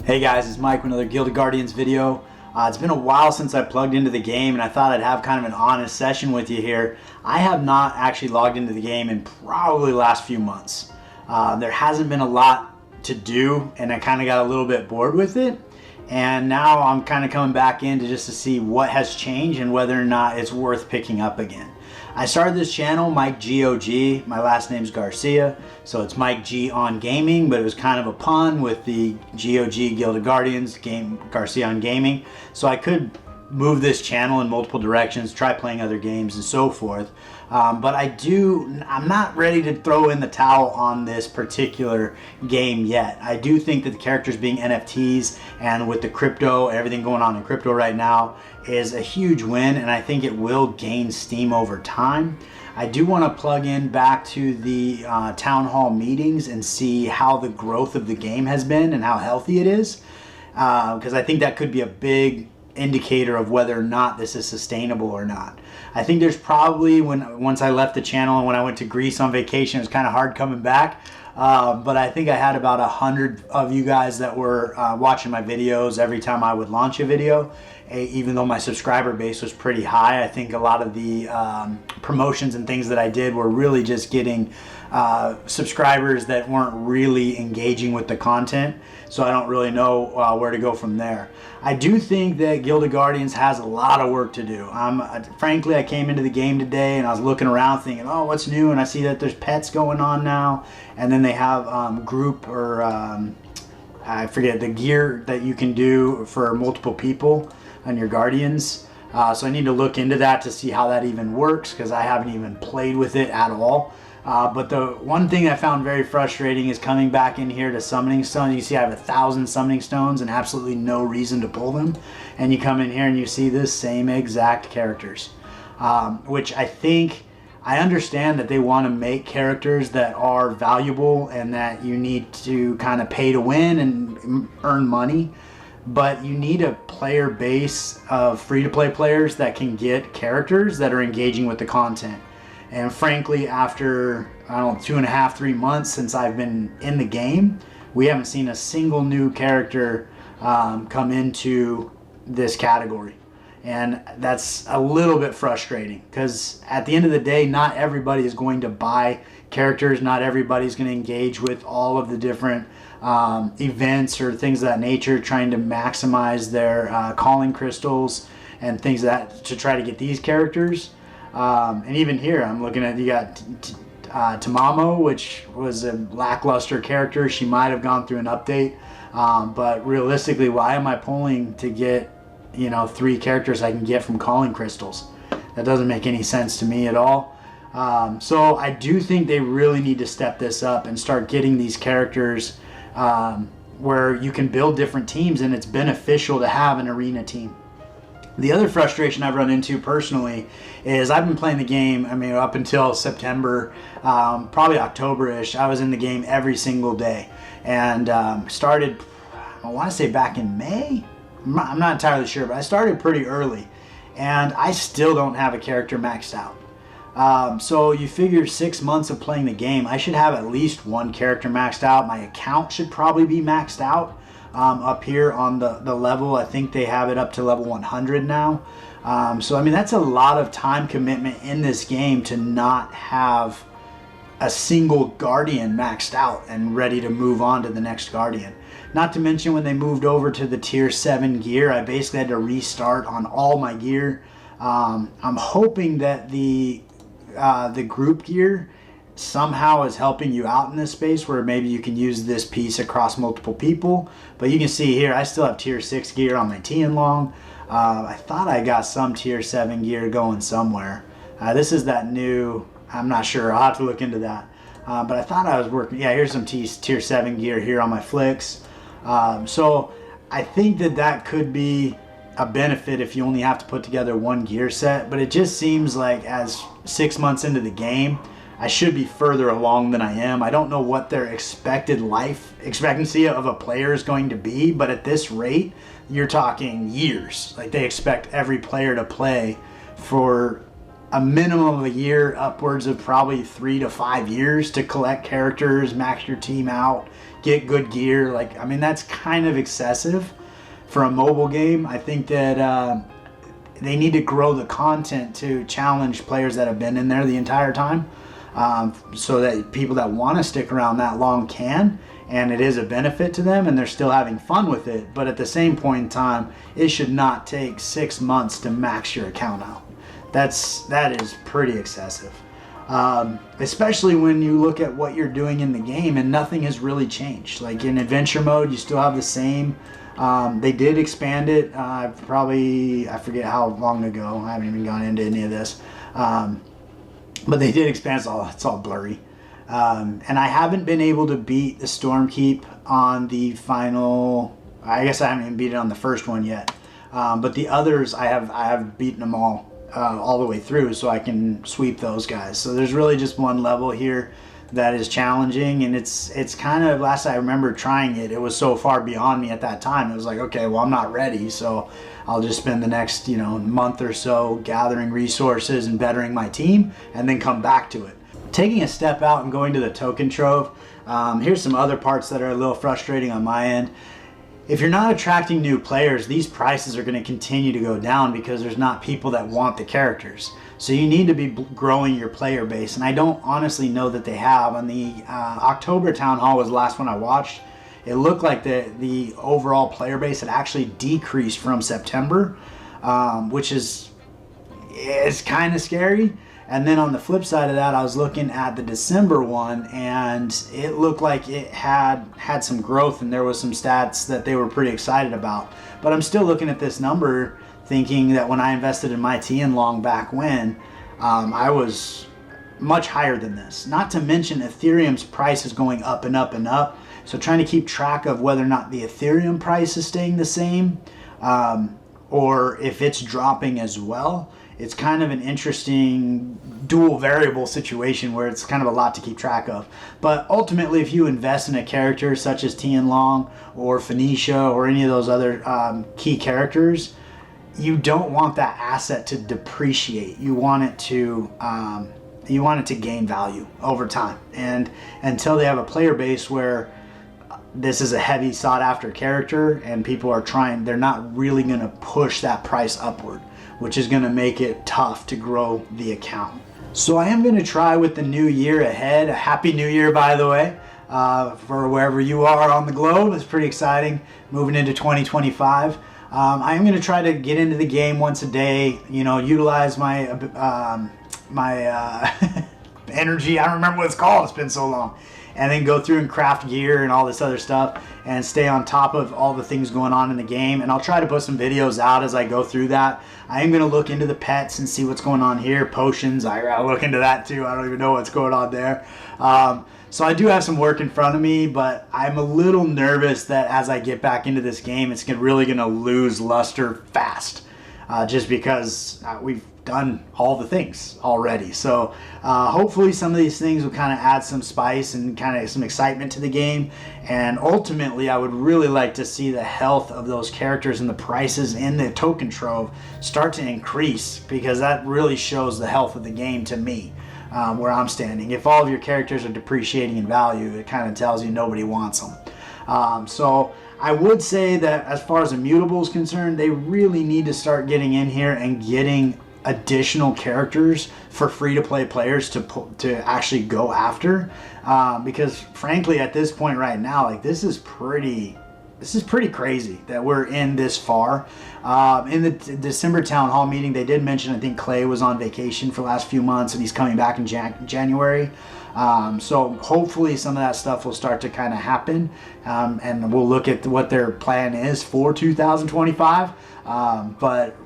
Hey guys, it's Mike with another Guild Guardians video. It's been a while since I plugged into the game and I thought I'd have kind of an honest session with you here. I have not actually logged into the game in probably the last few months. There hasn't been a lot to do and I kind of got a little bit bored with it. And now I'm kind of coming back in just to see what has changed and whether or not it's worth picking up again. I started this channel, Mike GOG. My last name's Garcia, so it's Mike G on Gaming, but it was kind of a pun with the GOG Guild Guardians, Garcia on Gaming. So I could move this channel in multiple directions, try playing other games and so forth. But I'm not ready to throw in the towel on this particular game yet. I do think that the characters being NFTs and with the crypto, everything going on in crypto right now is a huge win, and I think it will gain steam over time. I do want to plug in back to the town hall meetings and see how the growth of the game has been and how healthy it is, because I think that could be a big indicator of whether or not this is sustainable or not. I think there's probably, once I left the channel and when I went to Greece on vacation, it was kind of hard coming back. But I think I had about 100 of you guys that were watching my videos every time I would launch a video. Even though my subscriber base was pretty high, I think a lot of the promotions and things that I did were really just getting subscribers that weren't really engaging with the content. So I don't really know where to go from there. I do think that Guild of Guardians has a lot of work to do. Frankly, I came into the game today and I was looking around thinking, oh, what's new? And I see that there's pets going on now. And then they have group or I forget the gear that you can do for multiple people on your Guardians. So I need to look into that to see how that even works, because I haven't even played with it at all. But the one thing I found very frustrating is coming back in here to summoning stones. You see I have 1,000 summoning stones and absolutely no reason to pull them. And you come in here and you see this same exact characters. Which I understand that they want to make characters that are valuable and that you need to kind of pay to win and earn money. But you need a player base of free-to-play players that can get characters that are engaging with the content. And frankly, after, I don't know, 2.5, 3 months since I've been in the game, we haven't seen a single new character come into this category. And that's a little bit frustrating, because at the end of the day, not everybody is going to buy characters. Not everybody's going to engage with all of the different events or things of that nature, trying to maximize their calling crystals and things that to try to get these characters. And even here, I'm looking at, you got Tamamo, which was a lackluster character. She might have gone through an update, but realistically, why am I pulling to get 3 characters I can get from calling crystals? That doesn't make any sense to me at all. So I do think they really need to step this up and start getting these characters where you can build different teams, and it's beneficial to have an arena team. The other frustration I've run into personally is I've been playing the game, up until September, probably October-ish. I was in the game every single day, and started, I want to say back in May? I'm not entirely sure, but I started pretty early, and I still don't have a character maxed out. So you figure 6 months of playing the game, I should have at least 1 character maxed out. My account should probably be maxed out. Up here on the level, I think they have it up to level 100 now. So that's a lot of time commitment in this game to not have a single Guardian maxed out and ready to move on to the next Guardian. Not to mention, when they moved over to the tier 7 gear, I basically had to restart on all my gear. I'm hoping that the group gear somehow is helping you out in this space, where maybe you can use this piece across multiple people. But you can see here, I still have tier 6 gear on my Tian Long. I thought I got some tier 7 gear going somewhere. This is that new, I'm not sure, I'll have to look into that. But I thought I was working, yeah, here's some tier 7 gear here on my flicks. So I think that could be a benefit if you only have to put together 1 gear set. But it just seems like, as 6 months into the game, I should be further along than I am. I don't know what their expected life expectancy of a player is going to be, but at this rate, you're talking years. Like, they expect every player to play for a minimum of a year, upwards of probably 3 to 5 years to collect characters, max your team out, get good gear. Like, I mean, that's kind of excessive for a mobile game. I think that they need to grow the content to challenge players that have been in there the entire time, so that people that want to stick around that long can, and it is a benefit to them and they're still having fun with it. But at the same point in time, it should not take 6 months to max your account out. That is pretty excessive, especially when you look at what you're doing in the game and nothing has really changed. Like in adventure mode, you still have the same. They did expand it. I forget how long ago. I haven't even gone into any of this, but they did expand. It's all blurry, and I haven't been able to beat the Stormkeep on the final. I guess I haven't even beat it on the first one yet, but the others I have beaten them all the way through, so I can sweep those guys. So there's really just one level here that is challenging, and it's kind of, last I remember trying it, it was so far beyond me at that time. It was like, okay, well, I'm not ready, so I'll just spend the next month or so gathering resources and bettering my team, and then come back to it. Taking a step out and going to the Token Trove, here's some other parts that are a little frustrating on my end. If you're not attracting new players, these prices are going to continue to go down because there's not people that want the characters. So you need to be growing your player base, and I don't honestly know that they have. On the October Town Hall was the last one I watched. It looked like the overall player base had actually decreased from September, which is kind of scary. And then on the flip side of that, I was looking at the December one, and it looked like it had some growth, and there was some stats that they were pretty excited about. But I'm still looking at this number thinking that when I invested in my Tian Long back when, I was much higher than this. Not to mention Ethereum's price is going up and up and up. So trying to keep track of whether or not the Ethereum price is staying the same, or if it's dropping as well. It's kind of an interesting dual variable situation where it's kind of a lot to keep track of. But ultimately, if you invest in a character such as Tian Long or Phoenicia or any of those other key characters, you don't want that asset to depreciate. You want it to gain value over time. And until they have a player base where this is a heavy sought after character and people are trying, they're not really going to push that price upward, which is going to make it tough to grow the account. So I am going to try with the new year ahead. A happy new year, by the way, for wherever you are on the globe. It's pretty exciting moving into 2025. I am going to try to get into the game once a day, utilize my energy. I don't remember what it's called. It's been so long. And then go through and craft gear and all this other stuff and stay on top of all the things going on in the game. And I'll try to put some videos out as I go through that. I am going to look into the pets and see what's going on here. Potions, I gotta look into that too. I don't even know what's going on there. So I do have some work in front of me, but I'm a little nervous that as I get back into this game, it's really going to lose luster fast. Just because we've done all the things already. So hopefully some of these things will kind of add some spice and kind of some excitement to the game. And ultimately, I would really like to see the health of those characters and the prices in the Token Trove start to increase, because that really shows the health of the game to me, where I'm standing. If all of your characters are depreciating in value, it kind of tells you nobody wants them. So I would say that as far as Immutable is concerned, they really need to start getting in here and getting additional characters for free-to-play players to actually go after, because frankly at this point right now, like, this is pretty crazy that we're in this far. In the December Town Hall meeting, they did mention, I think Clay was on vacation for the last few months and he's coming back in January. So hopefully some of that stuff will start to kind of happen, and we'll look at what their plan is for 2025. But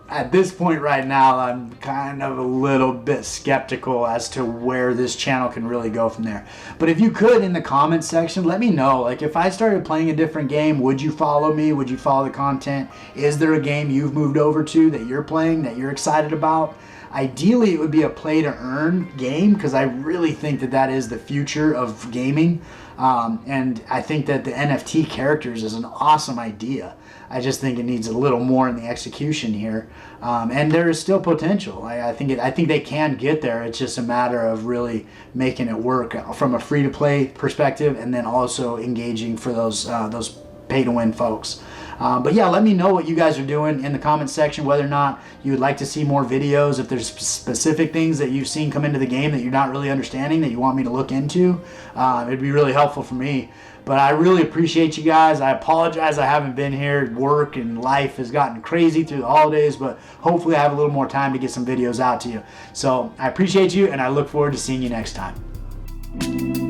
at this point right now, I'm kind of a little bit skeptical as to where this channel can really go from there. But if you could, in the comments section, let me know. Like, if I started playing a different game, would you follow me? Would you follow the content? Is there a game you've moved over to that you're playing that you're excited about? Ideally, it would be a play-to-earn game, because I really think that is the future of gaming. And I think that the NFT characters is an awesome idea. I just think it needs a little more in the execution here, and there is still potential. I think they can get there. It's just a matter of really making it work from a free-to-play perspective, and then also engaging for those pay-to-win folks. But yeah, let me know what you guys are doing in the comments section, whether or not you would like to see more videos, if there's specific things that you've seen come into the game that you're not really understanding that you want me to look into. It'd be really helpful for me. But I really appreciate you guys. I apologize I haven't been here. Work and life has gotten crazy through the holidays, but hopefully I have a little more time to get some videos out to you. So I appreciate you, and I look forward to seeing you next time.